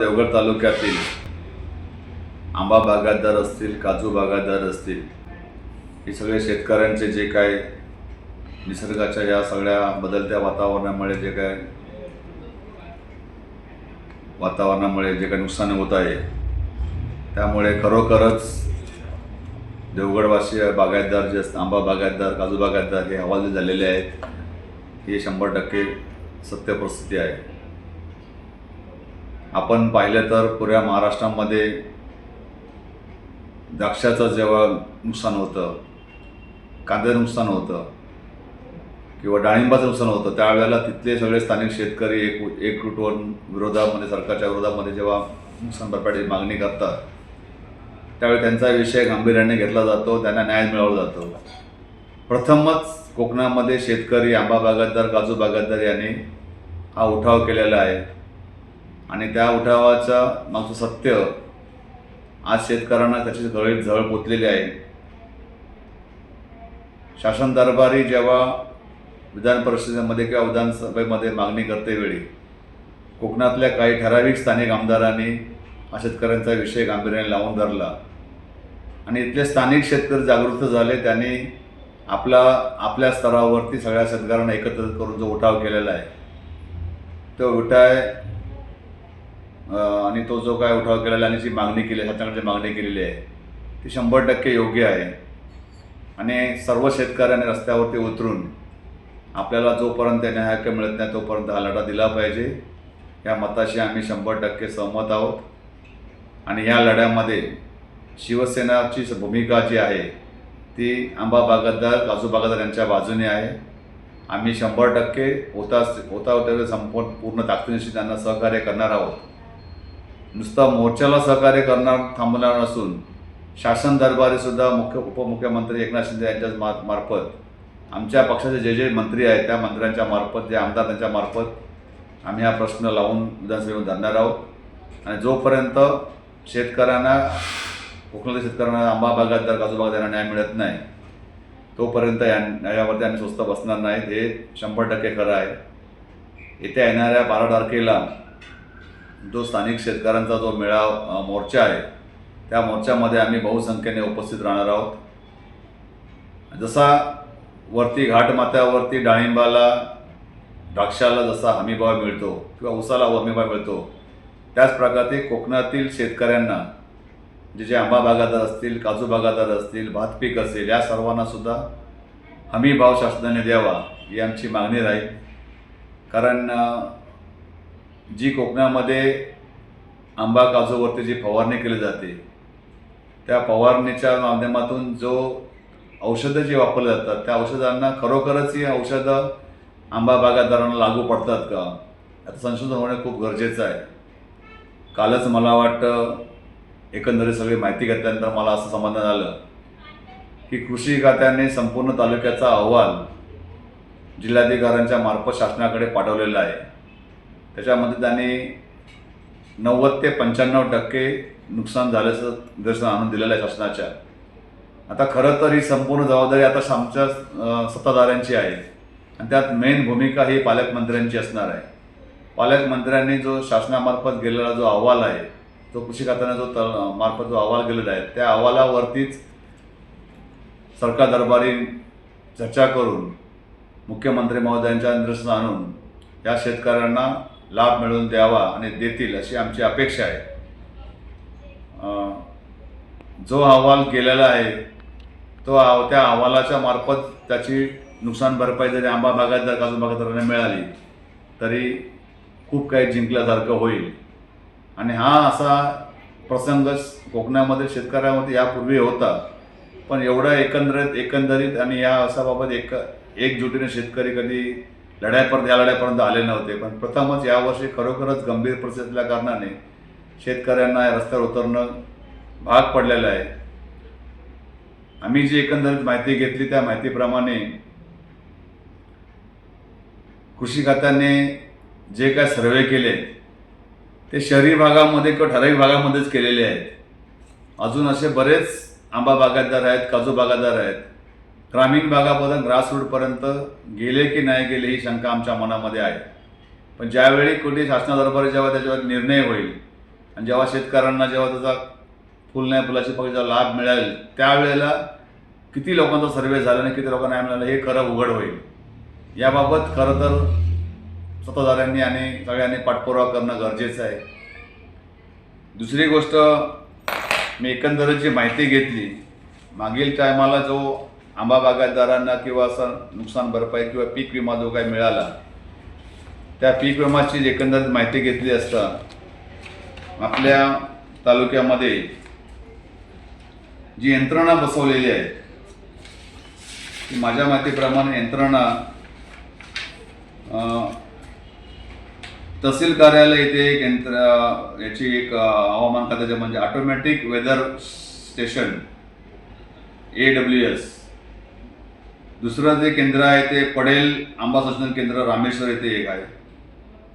देवगड तालुक्यातील आंबा बागायतदार असतील, काजू बागायतदार असतील, हे सगळे शेतकऱ्यांचे जे काय निसर्गाच्या या सगळ्या बदलत्या वातावरणामुळे जे काय नुकसान होत आहे, त्यामुळे खरोखरच देवगडवासी बागायतदार जे असतात, आंबा बागायतदार, काजू बागायतदार हे हवालदिल झालेले आहेत. ही 100% सत्य परिस्थिती आहे. आपण पाहिलं तर पुऱ्या महाराष्ट्रामध्ये द्राक्षाचं जेव्हा नुकसान होतं, कांद्याचं नुकसान होतं किंवा डाळिंबाचं नुकसान होतं, त्यावेळेला तिथले सगळे स्थानिक शेतकरी एकजूट होऊन विरोधामध्ये, सरकारच्या विरोधामध्ये जेव्हा नुकसान भरपाईची मागणी करतात, त्यावेळी त्यांचा विषय गांभीर्याने घेतला जातो, त्यांना न्याय मिळवला जातो. प्रथमच कोकणामध्ये शेतकरी, आंबा बागायतदार, काजू बागायतदार यांनी हा उठाव केलेला आहे आणि त्या उठावाचा मागचं सत्य आज शेतकऱ्यांना त्याची गळीत झळ पोचलेली आहे. शासन दरबारी जेव्हा विधान परिषदेमध्ये किंवा विधानसभेमध्ये मागणी करते वेळी कोकणातल्या काही ठराविक स्थानिक आमदारांनी हा शेतकऱ्यांचा विषय गांभीर्याने लावून धरला आणि इथले स्थानिक शेतकरी जागृत झाले. त्यांनी आपल्या स्तरावरती सगळ्या शेतकऱ्यांना एकत्रित करून जो उठाव केलेला आहे, तो आणि तो जो काय उठाव केलेला आणि जी मागणी केली, शासनाकडे मागणी केलेली आहे, ती 100% योग्य आहे. आणि सर्व शेतकऱ्यांनी रस्त्यावरती उतरून आपल्याला जोपर्यंत न्याय मिळत नाही तोपर्यंत हा लढा दिला पाहिजे. या मताशी आम्ही 100% सहमत आहोत आणि या लढ्यामध्ये शिवसेनाची भूमिका जी आहे ती आंबा बागायतदार, काजू बागायतदार यांच्या बाजूने आहे. आम्ही 100% होता संपूर्ण पूर्ण ताकदीनिशी त्यांना सहकार्य करणार आहोत. नुसतं मोर्चाला सहकार्य थांबणार नसून शासन दरबारीसुद्धा उपमुख्यमंत्री एकनाथ शिंदे यांच्या मार्फत आमच्या पक्षाचे जे मंत्री आहेत त्या मंत्र्यांच्या मार्फत, जे आमदार त्यांच्या मार्फत आम्ही हा प्रश्न लावून विधानसभेवर धरणार आहोत. आणि जोपर्यंत कोकणातील शेतकऱ्यांना आंबा बागायतदार, काजू बागायतदारांना न्याय मिळत नाही तोपर्यंत यावरती आम्ही स्वस्त बसणार नाहीत. हे 100% खरं आहे. येत्या येणाऱ्या 12 तारखेला जो स्थानिक शेतकऱ्यांचा जो मोर्चा आहे, त्या मोर्चामध्ये आम्ही बहुसंख्येने उपस्थित राहणार आहोत. जसा वरती घाटमाथ्यावरती डाळिंबाला, द्राक्षाला जसा हमीभाव मिळतो किंवा ऊसाला हमीभाव मिळतो, त्याच प्रकारे कोकणातील शेतकऱ्यांना जे आंबा बागायतदार असतील, काजू बागायतदार असतील, भात पीक असेल, या सर्वांना सुद्धा हमीभाव शासनाने द्यावा ही आमची मागणी राहील. कारण जी कोकणामध्ये आंबा काजूवरती जी फवारणी केली जाते, त्या फवारणीच्या माध्यमातून जो औषधं जी वापरली जातात, त्या औषधांना खरोखरच ही औषधं आंबा बागायतदारांना लागू पडतात का, याचं संशोधन होणे खूप गरजेचं आहे. कालच मला वाटतं एकंदरीत सगळी माहिती घेतल्यानंतर मला असं समाधान आलं की कृषी खात्याने संपूर्ण तालुक्याचा अहवाल जिल्हाधिकाऱ्यांच्या मार्फत शासनाकडे पाठवलेला आहे. त्याच्यामध्ये त्यांनी 90 ते 95% नुकसान झाल्याचं निदर्शन आणून दिलेलं आहे शासनाच्या. आता खरं तर ही संपूर्ण जबाबदारी आता आमच्या सत्ताधाऱ्यांची आहे आणि त्यात मेन भूमिका ही पालकमंत्र्यांची असणार आहे. पालकमंत्र्यांनी जो शासनामार्फत गेलेला जो अहवाल आहे, तो कृषी खात्याने मार्फत जो अहवाल गेलेला आहे, त्या अहवालावरतीच सरकार दरबारी चर्चा करून मुख्यमंत्री महोदयांच्या निदर्शनास आणून या शेतकऱ्यांना लाभ मिळवून द्यावा आणि देतील अशी आमची अपेक्षा आहे. जो अहवाल केलेला आहे त्या अहवालाच्या मार्फत त्याची नुकसान भरपाई जरी आंबा बागायतदार, काजू बागायतदारांना मिळाली तरी खूप काही जिंकल्यासारखं होईल. आणि हा असा प्रसंग कोकणामध्ये शेतकऱ्यामध्ये यापूर्वी होता, पण एवढा एकंदरीत आणि या असाबाबत एकजुटीने शेतकरी कधी या लढ्यापर्यंत आले नव्हते. पण प्रथमच यावर्षी खरोखरच गंभीर परिस्थिती असल्या कारणाने शेतकऱ्यांना या रस्त्यावर उतरणं भाग पडलेलं आहे. आम्ही जी एकंदरीत माहिती घेतली त्या माहितीप्रमाणे कृषी खात्याने जे काय सर्वे केले ते शहरी भागामध्ये किंवा ठराविक भागामध्येच केलेले आहेत. अजून असे बरेच आंबा बागायतदार आहेत, काजू बागायतदार आहेत, ग्रामीण भागापर्यंत, ग्रासरूटपर्यंत गेले की नाही गेले ही शंका आमच्या मनामध्ये आहे. पण ज्यावेळी कोणी शासनादरबारी जेव्हा त्याच्यावर निर्णय होईल आणि जेव्हा शेतकऱ्यांना जेव्हा त्याचा फुलण्या फुलाची पक्षीचा लाभ मिळेल त्यावेळेला किती लोकांचा सर्वे झाला आणि किती लोकांना नाही मिळालं हे खरं उघड होईल. याबाबत खरं तर सत्ताधाऱ्यांनी आणि सगळ्यांनी पाठपुरावा करणं गरजेचं आहे. दुसरी गोष्ट, मी एकंदरीत जी माहिती घेतली, मागील टायमाला जो आंबा बागायतदारांना किंवा असं नुकसान भरपाई किंवा पीक विमा जो काही मिळाला, त्या पीक विमाची एकंदरीत माहिती घेतली असता आपल्या तालुक्यामध्ये जी यंत्रणा बसवलेली आहे ती माझ्या माहितीप्रमाणे यंत्रणा तहसील कार्यालय इथे एक याची एक हवामान खात्याचे म्हणजे ऑटोमॅटिक वेदर स्टेशन AWS. दुसरं जे केंद्र आहे ते पडेल आंबा संशोधन केंद्र रामेश्वर येथे एक आहे.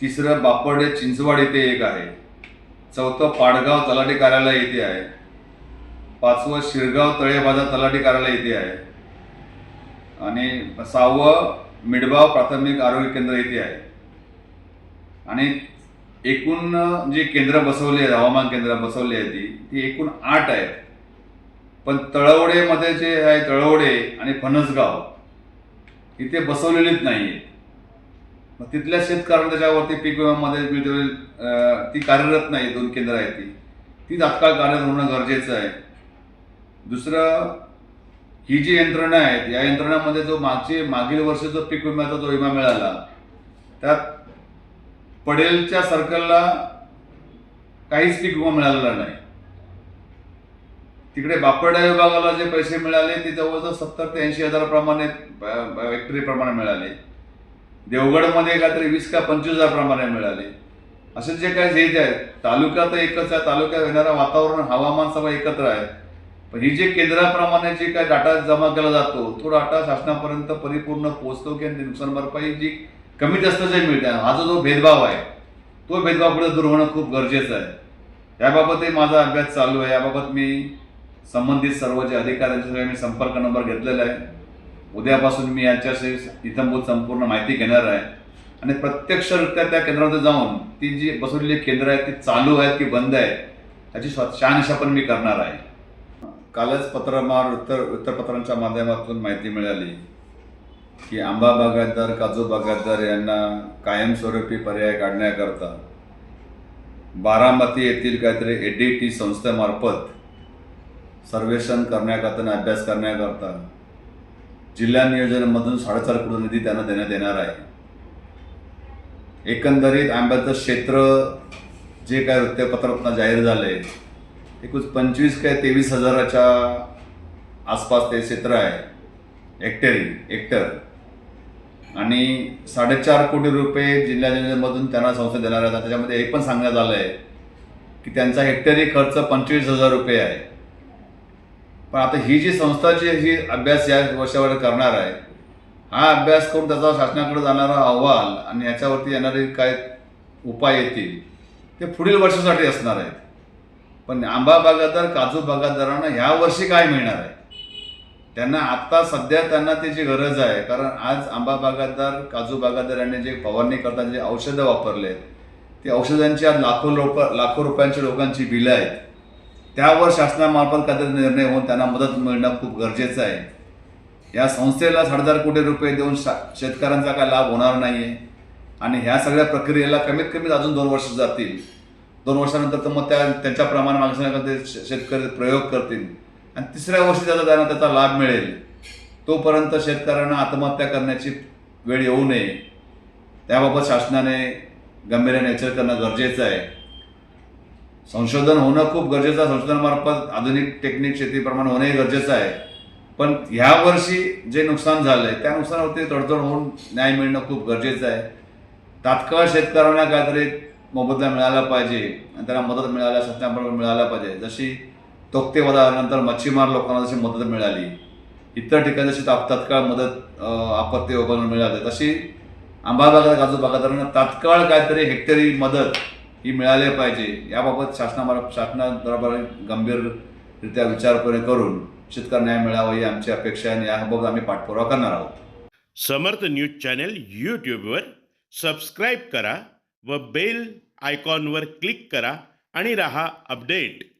तिसरं बापडे चिंचवाड येथे एक आहे. चौथं पाडगाव तलाठी कार्यालय येथे आहे. पाचवं शिरगाव तळे बाजार तलाठी कार्यालय येथे आहे. आणि 6वं मिडबाव प्राथमिक आरोग्य केंद्र येथे आहे. आणि एकूण जी केंद्र बसवली आहेत, हवामान केंद्र बसवली आहे ती एकूण 8 आहेत. पण तळवडेमध्ये जे आहे, तळवडे आणि फणसगाव इथे बसवलेलीच नाही आहे. मग तिथल्या शेतकऱ्यांना त्याच्यावरती पीक विम्यामध्ये ती कार्यरत नाही. 2 केंद्र आहेत ती तात्काळ कार्यरत होणं गरजेचं आहे. दुसरं, ही जी यंत्रणा आहेत या यंत्रणामध्ये जो मागील वर्षी जो पीक विम्याचा जो विमा मिळाला त्यात पडेलच्या सर्कलला काहीच पीक विमा मिळालेला नाही. तिकडे बापडा विभागाला जे पैसे मिळाले ते जवळजवळ 70 ते 80 हजार प्रमाणे हेक्टरी प्रमाणे मिळाले. देवगडमध्ये काहीतरी 20 का 25 हजार प्रमाणे मिळाले. असे जे काही हेच आहेत, तालुका तर एकच आहे, तालुक्यात येणारं वातावरण हवामान सगळं एकत्र आहे. पण ही जे केंद्राप्रमाणे जे काही डाटा जमा केला जातो तो डाटा शासनापर्यंत परिपूर्ण पोहोचतो की नुकसान भरपाई जी कमी जास्त जे मिळते, हा जो भेदभाव आहे तो भेदभाव पुढे दूर होणं खूप गरजेचं आहे. याबाबतही माझा अभ्यास चालू आहे. याबाबत मी संबंधित सर्व जे अधिकाऱ्यांचे मी संपर्क नंबर घेतलेला आहे. उद्यापासून मी याच्याशी इत्थंभूत संपूर्ण माहिती घेणार आहे आणि प्रत्यक्षरित्या त्या केंद्रामध्ये जाऊन ती जी बसवलेली केंद्र आहेत ती चालू आहेत की बंद आहेत याची शहानिशा पण मी करणार आहे. कालच वृत्तपत्रांच्या माध्यमातून माहिती मिळाली की आंबा बागायतदार, काजू बागायतदार यांना कायमस्वरूपी पर्याय काढण्याकरता बारामती येथील काहीतरी ADT संस्थेमार्फत सर्वेक्षण करण्याकरता आणि अभ्यास करण्याकरता जिल्हा नियोजनामधून 4.5 कोटी निधी त्यांना देण्यात येणार आहे. एकंदरीत आंब्याचं क्षेत्र जे काय वृत्तपत्रातून जाहीर झाले एकूण 25 काय 23 हजाराच्या आसपास ते क्षेत्र आहे हेक्टर आणि 4.5 कोटी रुपये जिल्हा नियोजनामधून त्यांना संस्था देणार आहेत. त्याच्यामध्ये हे पण सांगण्यात आलं आहे की त्यांचा हेक्टरी खर्च 25,000 रुपये आहे. पण आता ही जी संस्थाची ही अभ्यास या वर्षावर करणार आहे, हा अभ्यास करून त्याचा शासनाकडे जाणारा अहवाल आणि याच्यावरती येणारे काय उपाय येतील ते पुढील वर्षासाठी असणार आहेत. पण आंबा बागायतदार, काजू बागायतदारांना ह्या वर्षी काय मिळणार आहे, त्यांना आत्ता सध्या त्यांना त्याची गरज आहे. कारण आज आंबा बागायतदार, काजू बागायतदार यांनी जे फवारणी करताना जे औषधं वापरले आहेत ते औषधांची आज लाखो रुपयांची लोकांची बिलं आहेत. त्यावर शासनामार्फत काहीतरी निर्णय होऊन त्यांना मदत मिळणं खूप गरजेचं आहे. या संस्थेला 4.5 कोटी रुपये देऊन शेतकऱ्यांचा काय लाभ होणार नाही आहे आणि ह्या सगळ्या प्रक्रियेला कमीत कमी अजून 2 वर्ष जातील. 2 वर्षानंतर तर मग त्यांच्याप्रमाणे मागण्याकरता शेतकरी प्रयोग करतील आणि 3ऱ्या वर्षी त्यांना त्याचा लाभ मिळेल. तोपर्यंत शेतकऱ्यांना आत्महत्या करण्याची वेळ येऊ नये त्याबाबत शासनाने गांभीर्याने विचार करणं गरजेचं आहे. संशोधन होणं खूप गरजेचं आहे. संशोधनामार्फत आधुनिक टेक्निक शेतीप्रमाणे होणंही गरजेचं आहे. पण ह्या वर्षी जे नुकसान झालं आहे त्या नुकसानावरती तडजोड होऊन न्याय मिळणं खूप गरजेचं आहे. तात्काळ शेतकऱ्यांना काहीतरी मोबदला मिळाला पाहिजे आणि त्यांना मदत मिळायला शासनाकडून मिळायला पाहिजे. जशी तोक्तेवादानंतर मच्छीमार लोकांना जशी मदत मिळाली, इतर ठिकाणी जशी तात्काळ मदत आपत्ती वगैरे मिळाली, तशी आंबा बागायतदार, काजू बागायतदारांना तात्काळ काहीतरी हेक्टरी मदत ही मिळाली पाहिजे. याबाबत शासनाबरोबर गंभीररित्या विचार करून शेतकऱ्यांना न्याय मिळावा ही आमची अपेक्षा आहे आणि याबाबत आम्ही पाठपुरावा करणार आहोत. समर्थ न्यूज चॅनल यूट्यूबवर सबस्क्राईब करा व बेल आयकॉनवर क्लिक करा आणि रहा अपडेट.